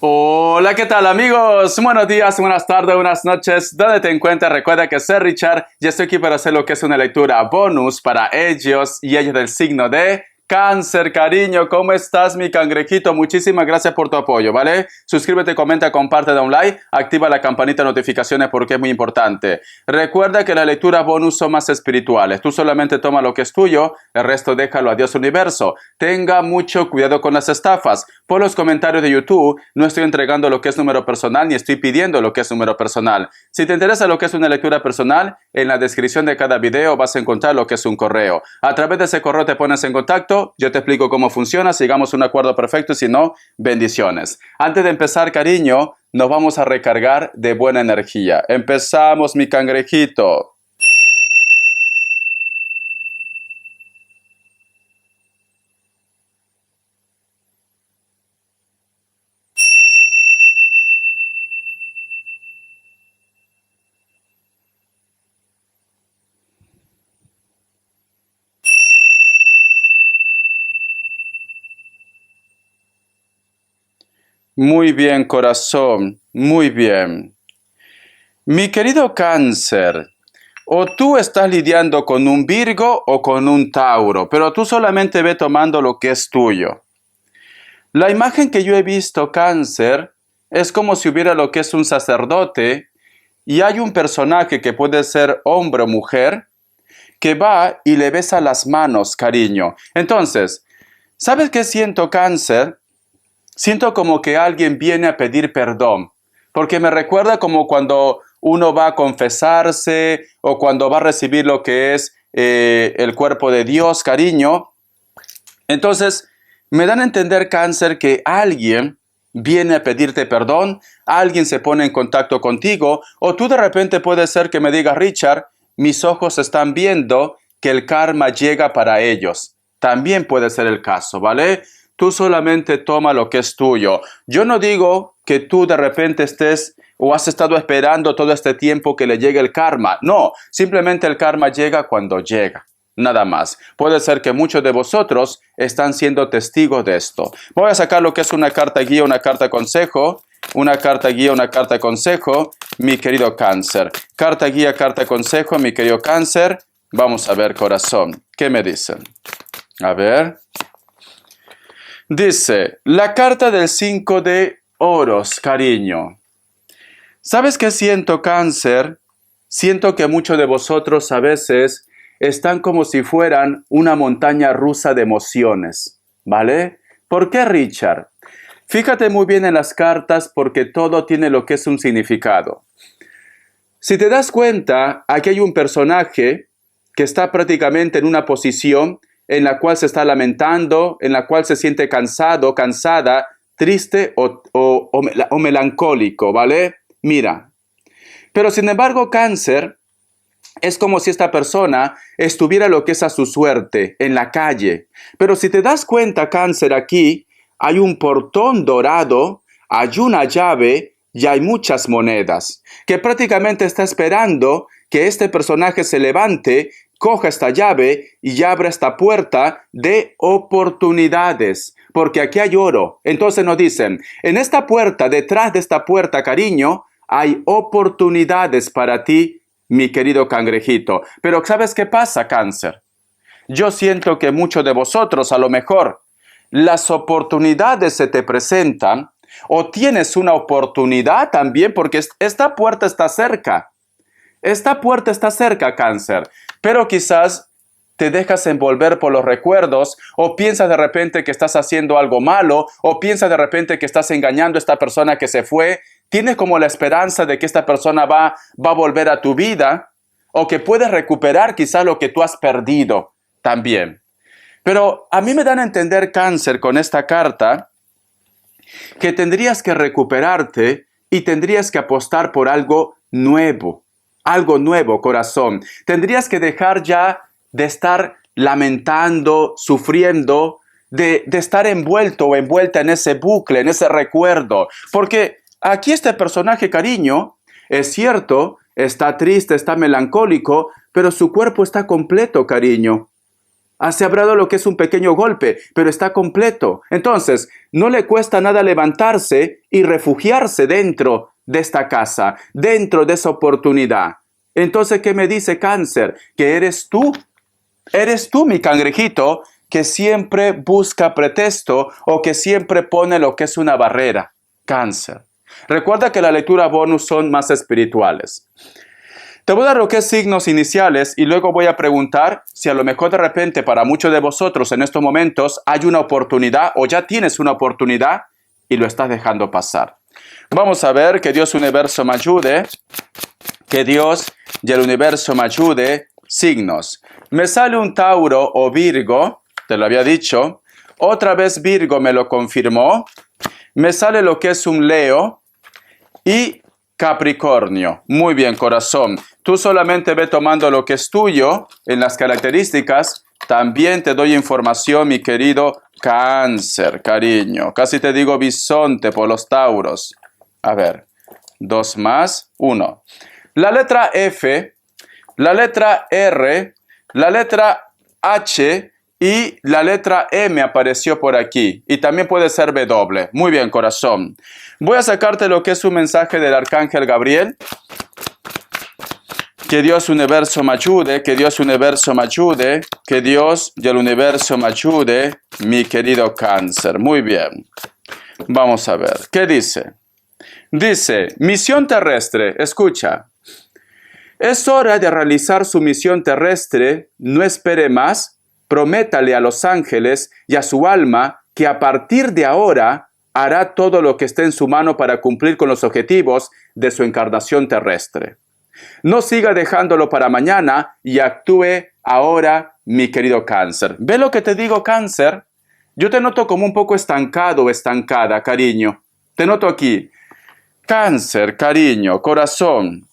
Hola, ¿qué tal amigos? Buenos días, buenas tardes, buenas noches. ¿Dónde te encuentras? Recuerda que soy Richard y estoy aquí para hacer lo que es una lectura bonus para ellos y ellas del signo de Cáncer. Cariño, ¿cómo estás, mi cangrejito? Muchísimas gracias por tu apoyo, ¿vale? Suscríbete, comenta, comparte, da un like, activa la campanita de notificaciones porque es muy importante. Recuerda que las lecturas bonus son más espirituales. Tú solamente toma lo que es tuyo, el resto déjalo a Dios universo. Tenga mucho cuidado con las estafas. Por los comentarios de YouTube no estoy entregando lo que es número personal ni estoy pidiendo lo que es número personal. Si te interesa lo que es una lectura personal, en la descripción de cada video vas a encontrar lo que es un correo. A través de ese correo te pones en contacto. Yo te explico cómo funciona, sigamos un acuerdo perfecto y si no, bendiciones. Antes de empezar, cariño, nos vamos a recargar de buena energía. Empezamos, mi cangrejito. Muy bien, corazón, muy bien. Mi querido Cáncer, o tú estás lidiando con un Virgo o con un Tauro, pero tú solamente ve tomando lo que es tuyo. La imagen que yo he visto, Cáncer, es como si hubiera lo que es un sacerdote y hay un personaje que puede ser hombre o mujer que va y le besa las manos, cariño. Entonces, ¿sabes qué siento, Cáncer? Siento como que alguien viene a pedir perdón, porque me recuerda como cuando uno va a confesarse o cuando va a recibir lo que es el cuerpo de Dios, cariño. Entonces, me dan a entender, Cáncer, que alguien viene a pedirte perdón, alguien se pone en contacto contigo, o tú de repente puede ser que me digas, Richard, mis ojos están viendo que el karma llega para ellos. También puede ser el caso, ¿vale? Tú solamente toma lo que es tuyo. Yo no digo que tú de repente estés o has estado esperando todo este tiempo que le llegue el karma. No, simplemente el karma llega cuando llega. Nada más. Puede ser que muchos de vosotros están siendo testigos de esto. Voy a sacar lo que es una carta guía, una carta consejo. Una carta guía, una carta consejo, mi querido Cáncer. Carta guía, carta consejo, mi querido Cáncer. Vamos a ver, corazón. ¿Qué me dicen? A ver. Dice, la carta del 5 de oros, cariño. ¿Sabes qué siento, Cáncer? Siento que muchos de vosotros a veces están como si fueran una montaña rusa de emociones, ¿vale? ¿Por qué, Richard? Fíjate muy bien en las cartas porque todo tiene lo que es un significado. Si te das cuenta, aquí hay un personaje que está prácticamente en una posición en la cual se está lamentando, en la cual se siente cansado, cansada, triste o melancólico, ¿vale? Mira, pero sin embargo, Cáncer, es como si esta persona estuviera lo que es a su suerte, en la calle. Pero si te das cuenta, Cáncer, aquí hay un portón dorado, hay una llave y hay muchas monedas, que prácticamente está esperando que este personaje se levante, coja esta llave y abra esta puerta de oportunidades, porque aquí hay oro. Entonces nos dicen, en esta puerta, detrás de esta puerta, cariño, hay oportunidades para ti, mi querido cangrejito. Pero ¿sabes qué pasa, Cáncer? Yo siento que muchos de vosotros, a lo mejor, las oportunidades se te presentan o tienes una oportunidad también porque esta puerta está cerca. Esta puerta está cerca, Cáncer, pero quizás te dejas envolver por los recuerdos o piensas de repente que estás haciendo algo malo o piensas de repente que estás engañando a esta persona que se fue. Tienes como la esperanza de que esta persona va a volver a tu vida o que puedes recuperar quizás lo que tú has perdido también. Pero a mí me dan a entender, Cáncer, con esta carta, que tendrías que recuperarte y tendrías que apostar por algo nuevo. Algo nuevo, corazón. Tendrías que dejar ya de estar lamentando, sufriendo, de estar envuelto o envuelta en ese bucle, en ese recuerdo. Porque aquí este personaje, cariño, es cierto, está triste, está melancólico, pero su cuerpo está completo, cariño. Se habrá dado lo que es un pequeño golpe, pero está completo. Entonces, no le cuesta nada levantarse y refugiarse dentro de esta casa, dentro de esa oportunidad. Entonces, ¿qué me dice Cáncer? Que eres tú, mi cangrejito, que siempre busca pretexto o que siempre pone lo que es una barrera. Cáncer. Recuerda que la lectura bonus son más espirituales. Te voy a dar lo que es signos iniciales y luego voy a preguntar si a lo mejor de repente para muchos de vosotros en estos momentos hay una oportunidad o ya tienes una oportunidad y lo estás dejando pasar. Vamos a ver, que Dios universo me ayude, que Dios y el universo me ayude. Signos. Me sale un Tauro o Virgo, te lo había dicho. Otra vez Virgo me lo confirmó. Me sale lo que es un Leo y Capricornio. Muy bien, corazón. Tú solamente ve tomando lo que es tuyo en las características. También te doy información, mi querido Cáncer, cariño. Casi te digo bisonte por los Tauros. A ver, 2 más 1. La letra F, la letra R, la letra H y la letra M apareció por aquí. Y también puede ser W. Muy bien, corazón. Voy a sacarte lo que es un mensaje del Arcángel Gabriel. Que Dios universo me ayude, que Dios universo me ayude, que Dios y el universo me ayude, mi querido Cáncer. Muy bien. Vamos a ver. ¿Qué dice? Dice, misión terrestre. Escucha. Es hora de realizar su misión terrestre. No espere más. Prométale a los ángeles y a su alma que a partir de ahora hará todo lo que esté en su mano para cumplir con los objetivos de su encarnación terrestre. No siga dejándolo para mañana y actúe ahora, mi querido Cáncer. ¿Ve lo que te digo, Cáncer? Yo te noto como un poco estancado o estancada, cariño. Te noto aquí. Cáncer, cariño, corazón.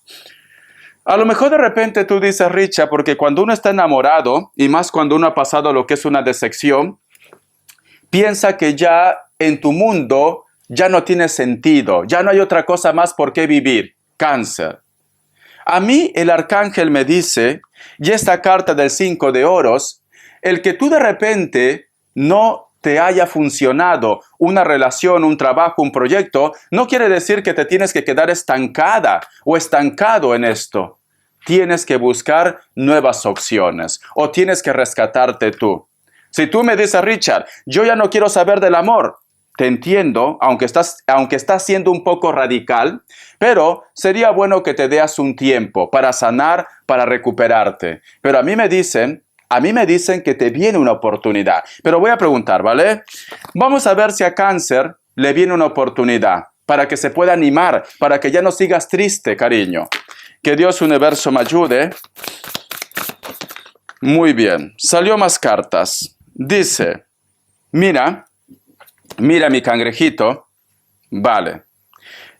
A lo mejor de repente tú dices, Richa, porque cuando uno está enamorado, y más cuando uno ha pasado lo que es una decepción, piensa que ya en tu mundo ya no tiene sentido, ya no hay otra cosa más por qué vivir. Cáncer. A mí el arcángel me dice, y esta carta del 5 de oros, el que tú de repente no te haya funcionado una relación, un trabajo, un proyecto, no quiere decir que te tienes que quedar estancada o estancado en esto. Tienes que buscar nuevas opciones o tienes que rescatarte tú. Si tú me dices, Richard, yo ya no quiero saber del amor, te entiendo, aunque estás siendo un poco radical, pero sería bueno que te des un tiempo para sanar, para recuperarte. Pero a mí me dicen que te viene una oportunidad. Pero voy a preguntar, ¿vale? Vamos a ver si a Cáncer le viene una oportunidad para que se pueda animar, para que ya no sigas triste, cariño. Que Dios universo me ayude. Muy bien, salió más cartas. Dice, mira mi cangrejito. Vale.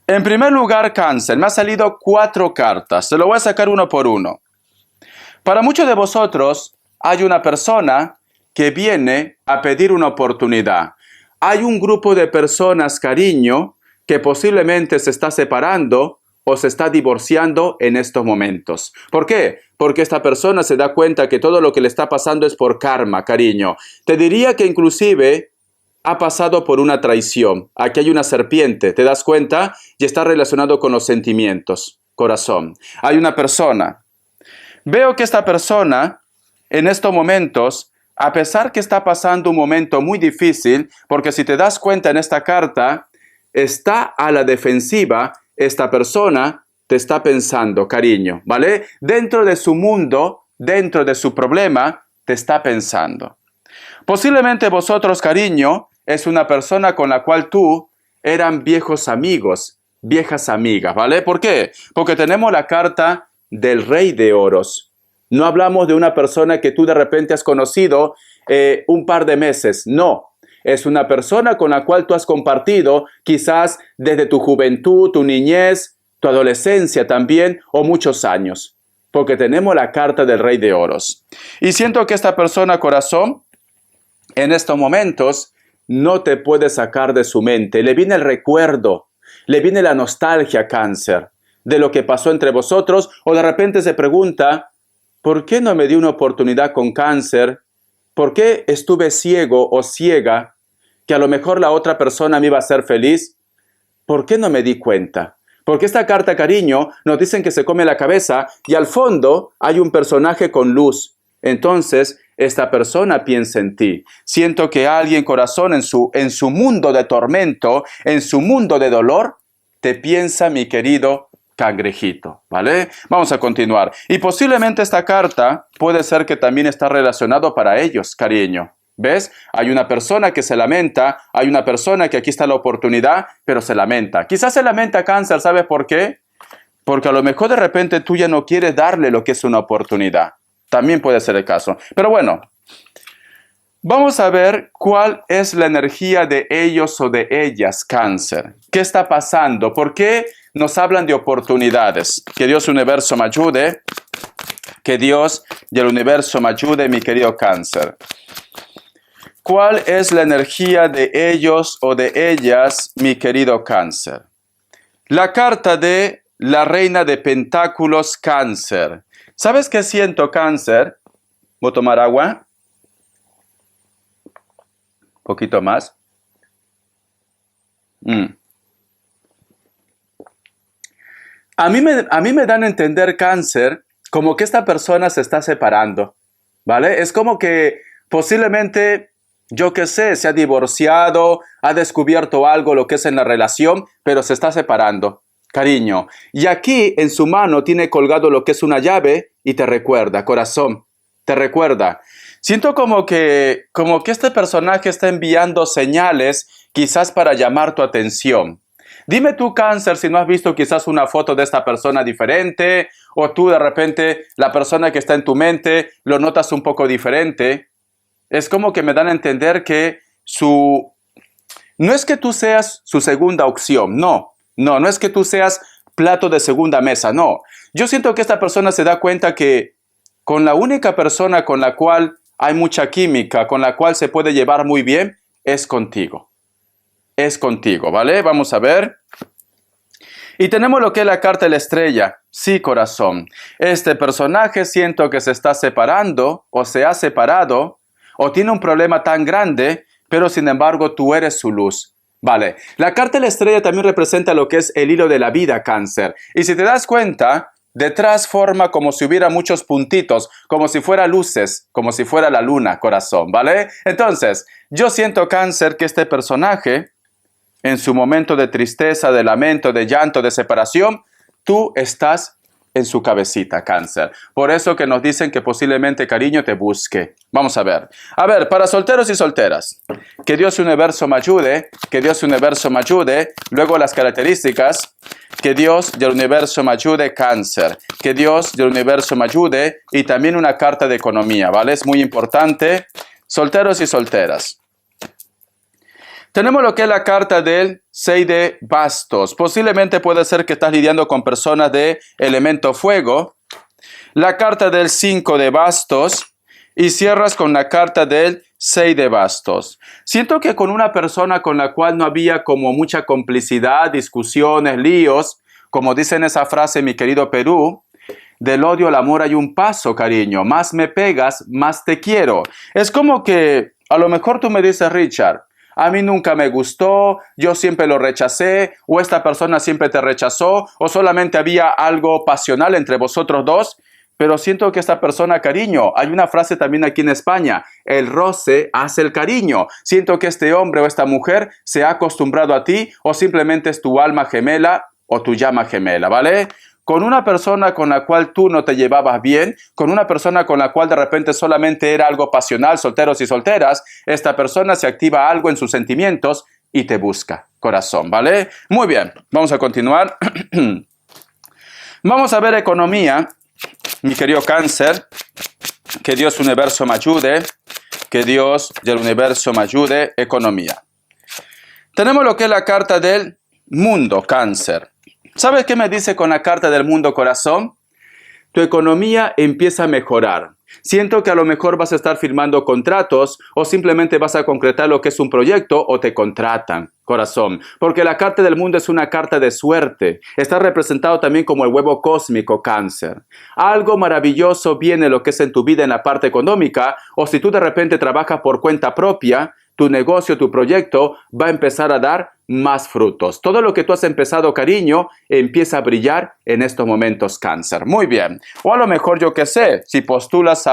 En primer lugar, Cáncer, me ha salido 4 cartas. Se lo voy a sacar uno por uno. Para muchos de vosotros, hay una persona que viene a pedir una oportunidad. Hay un grupo de personas, cariño, que posiblemente se está separando o se está divorciando en estos momentos. ¿Por qué? Porque esta persona se da cuenta que todo lo que le está pasando es por karma, cariño. Te diría que inclusive ha pasado por una traición. Aquí hay una serpiente, ¿te das cuenta? Y está relacionado con los sentimientos, corazón. Hay una persona. Veo que esta persona, en estos momentos, a pesar que está pasando un momento muy difícil, porque si te das cuenta en esta carta, está a la defensiva. Esta persona te está pensando, cariño, ¿vale? Dentro de su mundo, dentro de su problema, te está pensando. Posiblemente vosotros, cariño, es una persona con la cual tú eran viejos amigos, viejas amigas, ¿vale? ¿Por qué? Porque tenemos la carta del Rey de Oros. No hablamos de una persona que tú de repente has conocido un par de meses, no. Es una persona con la cual tú has compartido quizás desde tu juventud, tu niñez, tu adolescencia también o muchos años. Porque tenemos la carta del Rey de Oros. Y siento que esta persona, corazón, en estos momentos no te puede sacar de su mente. Le viene el recuerdo, le viene la nostalgia, Cáncer, de lo que pasó entre vosotros. O de repente se pregunta, ¿por qué no me dio una oportunidad con Cáncer ¿Por qué estuve ciego o ciega que a lo mejor la otra persona me iba a hacer feliz? ¿Por qué no me di cuenta? Porque esta carta, cariño, nos dicen que se come la cabeza y al fondo hay un personaje con luz. Entonces, esta persona piensa en ti. Siento que alguien, corazón, en su mundo de tormento, en su mundo de dolor, te piensa, mi querido cangrejito, ¿vale? Vamos a continuar. Y posiblemente esta carta puede ser que también está relacionado para ellos, cariño. ¿Ves? Hay una persona que se lamenta, hay una persona que aquí está la oportunidad, pero se lamenta. Quizás se lamenta cáncer, ¿sabes por qué? Porque a lo mejor de repente tú ya no quieres darle lo que es una oportunidad. También puede ser el caso. Pero bueno, vamos a ver cuál es la energía de ellos o de ellas, cáncer. ¿Qué está pasando? ¿Por qué nos hablan de oportunidades? Que Dios universo me ayude. Que Dios y el universo me ayude, mi querido cáncer. ¿Cuál es la energía de ellos o de ellas, mi querido cáncer? La carta de la reina de pentáculos, cáncer. ¿Sabes qué siento, cáncer? ¿Voy a tomar agua? Un poquito más. A mí me dan a entender, cáncer, como que esta persona se está separando, ¿vale? Es como que posiblemente, yo qué sé, se ha divorciado, ha descubierto algo, lo que es en la relación, pero se está separando, cariño. Y aquí en su mano tiene colgado lo que es una llave y te recuerda, corazón, te recuerda. Siento como que este personaje está enviando señales quizás para llamar tu atención. Dime tú, cáncer, si no has visto quizás una foto de esta persona diferente o tú de repente la persona que está en tu mente lo notas un poco diferente. Es como que me dan a entender que no es que tú seas su segunda opción, no es que tú seas plato de segunda mesa, no. Yo siento que esta persona se da cuenta que con la única persona con la cual hay mucha química, con la cual se puede llevar muy bien, es contigo. Es contigo, ¿vale? Vamos a ver. Y tenemos lo que es la carta de la estrella. Sí, corazón. Este personaje siento que se está separando o se ha separado o tiene un problema tan grande, pero sin embargo tú eres su luz. Vale, la carta de la estrella también representa lo que es el hilo de la vida, cáncer. Y si te das cuenta, detrás forma como si hubiera muchos puntitos, como si fuera luces, como si fuera la luna, corazón, ¿vale? Entonces, yo siento, cáncer, que este personaje, en su momento de tristeza, de lamento, de llanto, de separación, tú estás en su cabecita, cáncer. Por eso que nos dicen que posiblemente, cariño, te busque. Vamos a ver. A ver, para solteros y solteras. Que Dios universo me ayude. Que Dios universo me ayude. Luego las características. Que Dios del universo me ayude, cáncer. Que Dios del universo me ayude. Y también una carta de economía, ¿vale? Es muy importante. Solteros y solteras. Tenemos lo que es la carta del 6 de bastos. Posiblemente puede ser que estás lidiando con personas de elemento fuego. La carta del 5 de bastos. Y cierras con la carta del 6 de bastos. Siento que con una persona con la cual no había como mucha complicidad, discusiones, líos, como dicen esa frase, mi querido Perú, del odio al amor hay un paso, cariño. Más me pegas, más te quiero. Es como que a lo mejor tú me dices, Richard, a mí nunca me gustó, yo siempre lo rechacé, o esta persona siempre te rechazó, o solamente había algo pasional entre vosotros dos, pero siento que esta persona, cariño, hay una frase también aquí en España, el roce hace el cariño. Siento que este hombre o esta mujer se ha acostumbrado a ti, o simplemente es tu alma gemela o tu llama gemela, ¿vale? Con una persona con la cual tú no te llevabas bien, con una persona con la cual de repente solamente era algo pasional, solteros y solteras, esta persona se activa algo en sus sentimientos y te busca, corazón, ¿vale? Muy bien, vamos a continuar. Vamos a ver economía, mi querido cáncer. Que Dios universo me ayude, que Dios del universo me ayude, economía. Tenemos lo que es la carta del mundo, cáncer. ¿Sabes qué me dice con la carta del mundo, corazón? Tu economía empieza a mejorar. Siento que a lo mejor vas a estar firmando contratos o simplemente vas a concretar lo que es un proyecto o te contratan, corazón. Porque la carta del mundo es una carta de suerte. Está representado también como el huevo cósmico, Cáncer. Algo maravilloso viene lo que es en tu vida en la parte económica, o si tú de repente trabajas por cuenta propia, tu negocio, tu proyecto va a empezar a dar más frutos. Todo lo que tú has empezado, cariño, empieza a brillar en estos momentos, Cáncer. Muy bien. O a lo mejor, yo qué sé, si postulas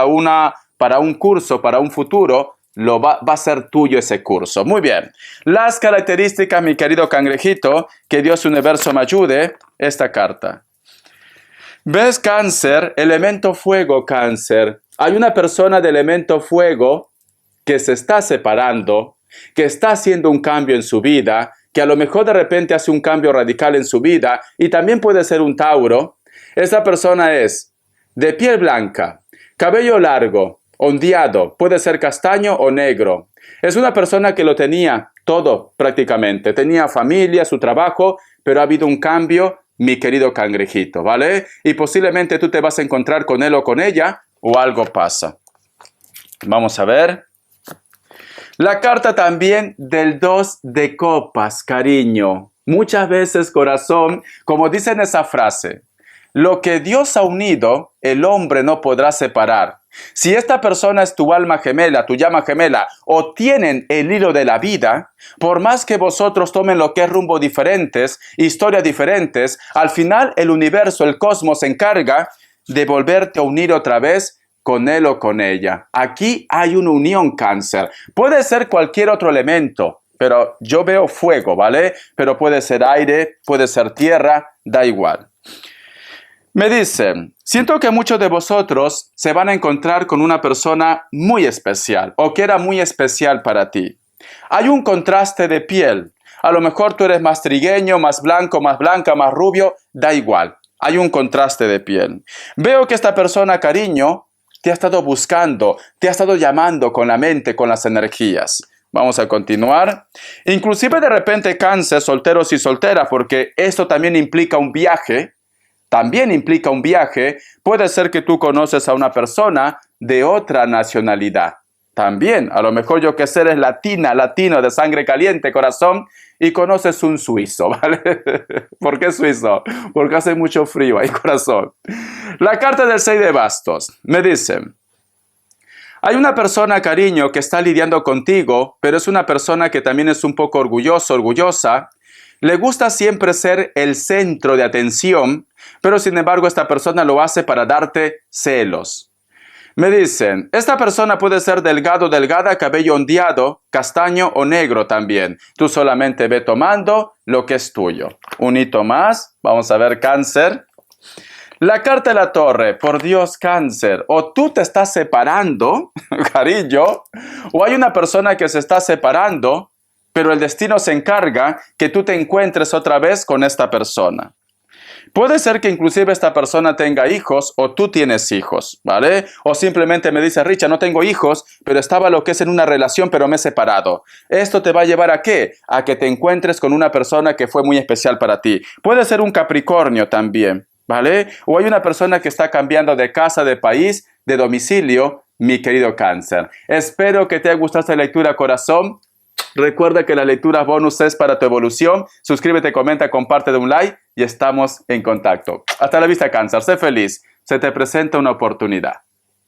para un curso, para un futuro, va a ser tuyo ese curso. Muy bien. Las características, mi querido cangrejito, que Dios Universo me ayude, esta carta. ¿Ves, Cáncer? Elemento fuego, Cáncer. Hay una persona de elemento fuego que se está separando, que está haciendo un cambio en su vida, que a lo mejor de repente hace un cambio radical en su vida, y también puede ser un Tauro. Esa persona es de piel blanca, cabello largo, ondeado, puede ser castaño o negro. Es una persona que lo tenía todo prácticamente, tenía familia, su trabajo, pero ha habido un cambio, mi querido cangrejito, ¿vale? Y posiblemente tú te vas a encontrar con él o con ella, o algo pasa. Vamos a ver. La carta también del 2 de copas, cariño. Muchas veces, corazón, como dicen esa frase, lo que Dios ha unido, el hombre no podrá separar. Si esta persona es tu alma gemela, tu llama gemela, o tienen el hilo de la vida, por más que vosotros tomen lo que es rumbo diferentes, historias diferentes, al final el universo, el cosmos se encarga de volverte a unir otra vez con él o con ella. Aquí hay una unión, Cáncer. Puede ser cualquier otro elemento, pero yo veo fuego, ¿vale? Pero puede ser aire, puede ser tierra, da igual. Me dicen, siento que muchos de vosotros se van a encontrar con una persona muy especial o que era muy especial para ti. Hay un contraste de piel. A lo mejor tú eres más trigueño, más blanco, más blanca, más rubio, da igual. Hay un contraste de piel. Veo que esta persona, cariño, te ha estado buscando, te ha estado llamando con la mente, con las energías. Vamos a continuar. Inclusive de repente, Cáncer, solteros y solteras, porque esto también implica un viaje. También implica un viaje. Puede ser que tú conoces a una persona de otra nacionalidad. También, a lo mejor yo que sé, eres latina, latino, de sangre caliente, corazón, y conoces un suizo, ¿vale? ¿Por qué suizo? Porque hace mucho frío ahí, corazón. La carta del 6 de bastos. Me dicen, hay una persona, cariño, que está lidiando contigo, pero es una persona que también es un poco orgulloso, orgullosa. Le gusta siempre ser el centro de atención, pero sin embargo esta persona lo hace para darte celos. Me dicen, esta persona puede ser delgado, delgada, cabello ondeado, castaño o negro también. Tú solamente ve tomando lo que es tuyo. Un hito más. Vamos a ver, Cáncer. La carta de la torre. Por Dios, Cáncer. O tú te estás separando, cariño, o hay una persona que se está separando, pero el destino se encarga que tú te encuentres otra vez con esta persona. Puede ser que inclusive esta persona tenga hijos o tú tienes hijos, ¿vale? O simplemente me dice, Richard, no tengo hijos, pero estaba lo que es en una relación, pero me he separado. ¿Esto te va a llevar a qué? A que te encuentres con una persona que fue muy especial para ti. Puede ser un Capricornio también, ¿vale? O hay una persona que está cambiando de casa, de país, de domicilio, mi querido Cáncer. Espero que te haya gustado esta lectura, corazón. Recuerda que la lectura bonus es para tu evolución. Suscríbete, comenta, comparte de un like y estamos en contacto. Hasta la vista, Cáncer. Sé feliz. Se te presenta una oportunidad.